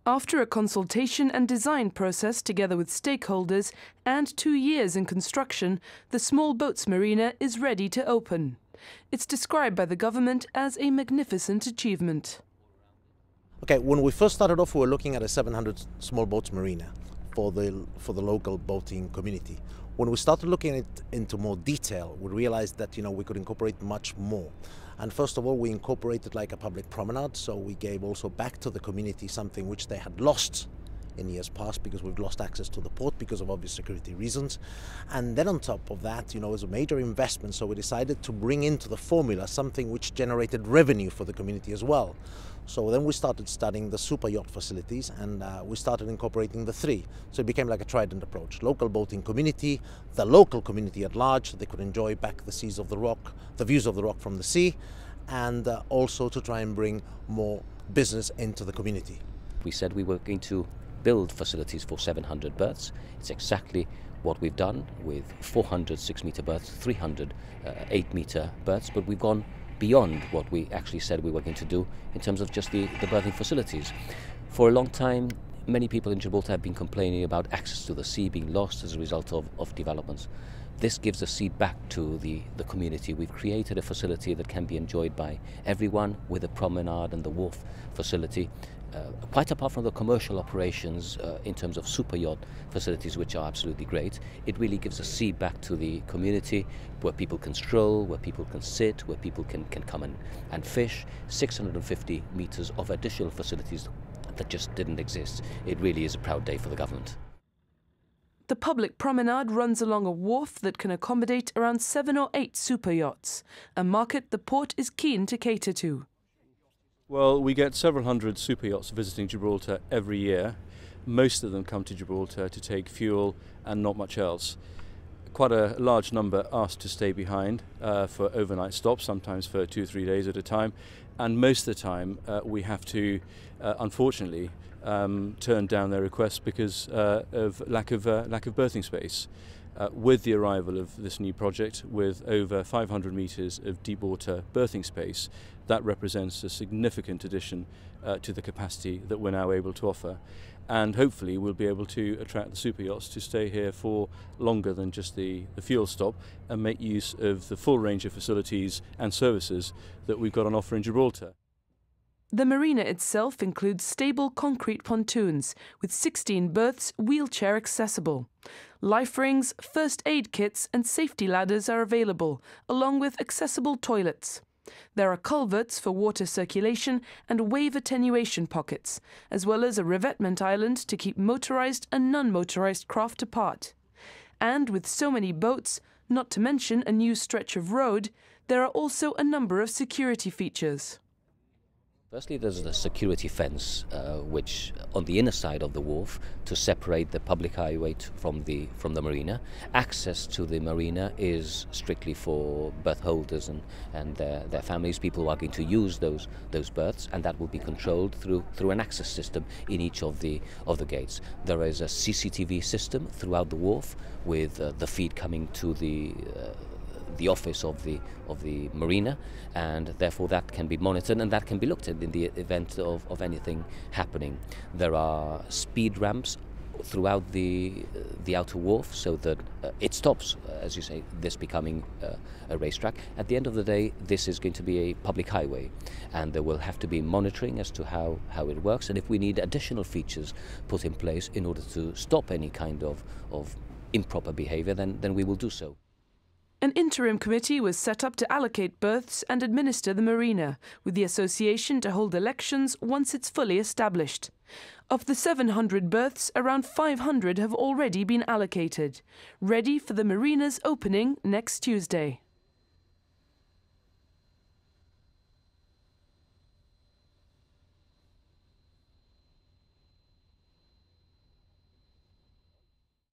After a consultation and design process together with stakeholders and 2 years in construction, the Small Boats Marina is ready to open. It's described by the government as a magnificent achievement. Okay, when we first started off, we were looking at a 700 small boats marina for the local boating community. When we started looking at it into more detail, we realized that we could incorporate much more. And first of all, we incorporated like a public promenade, so we gave also back to the community something which they had lost in years past, because we've lost access to the port because of obvious security reasons. And then on top of that, it was a major investment, so we decided to bring into the formula something which generated revenue for the community as well. So then we started studying the super yacht facilities, and we started incorporating the three. So it became like a trident approach: local boating community, the local community at large, so they could enjoy back the seas of the rock, the views of the rock from the sea, and also to try and bring more business into the community. We said we were going to build facilities for 700 berths. It's exactly what we've done with 400 6-meter berths, 300 8-meter berths, but we've gone beyond what we actually said we were going to do in terms of just the berthing facilities. For a long time, many people in Gibraltar have been complaining about access to the sea being lost as a result of developments. This gives a seat back to the community. We've created a facility that can be enjoyed by everyone, with a promenade and the wharf facility. Quite apart from the commercial operations in terms of super yacht facilities, which are absolutely great, it really gives a seat back to the community, where people can stroll, where people can sit, where people can come and fish. 650 meters of additional facilities that just didn't exist. It really is a proud day for the government. The public promenade runs along a wharf that can accommodate around 7 or 8 super yachts, a market the port is keen to cater to. Well, we get several hundred super yachts visiting Gibraltar every year. Most of them come to Gibraltar to take fuel and not much else. Quite a large number ask to stay behind for overnight stops, sometimes for 2 or 3 days at a time. And most of the time we have to, unfortunately, turn down their requests because of lack of berthing space. With the arrival of this new project, with over 500 metres of deep water berthing space, that represents a significant addition to the capacity that we're now able to offer. And hopefully we'll be able to attract the super yachts to stay here for longer than just the fuel stop, and make use of the full range of facilities and services that we've got on offer in Gibraltar. The marina itself includes stable concrete pontoons with 16 berths wheelchair accessible. Life rings, first aid kits and safety ladders are available, along with accessible toilets. There are culverts for water circulation and wave attenuation pockets, as well as a revetment island to keep motorized and non-motorized craft apart. And with so many boats, not to mention a new stretch of road, there are also a number of security features. Firstly, there's a security fence which on the inner side of the wharf to separate the public highway from the marina. Access to the marina is strictly for berth holders and their families, people who are going to use those berths, and that will be controlled through an access system in each of the gates. There is a CCTV system throughout the wharf with the feed coming to the office of the marina, and therefore that can be monitored and that can be looked at in the event of anything happening. There are speed ramps throughout the outer wharf, so that it stops, as you say, this becoming a racetrack. At the end of the day, this is going to be a public highway, and there will have to be monitoring as to how it works, and if we need additional features put in place in order to stop any kind of improper behavior, then we will do so. An interim committee was set up to allocate berths and administer the marina, with the association to hold elections once it's fully established. Of the 700 berths, around 500 have already been allocated, ready for the marina's opening next Tuesday.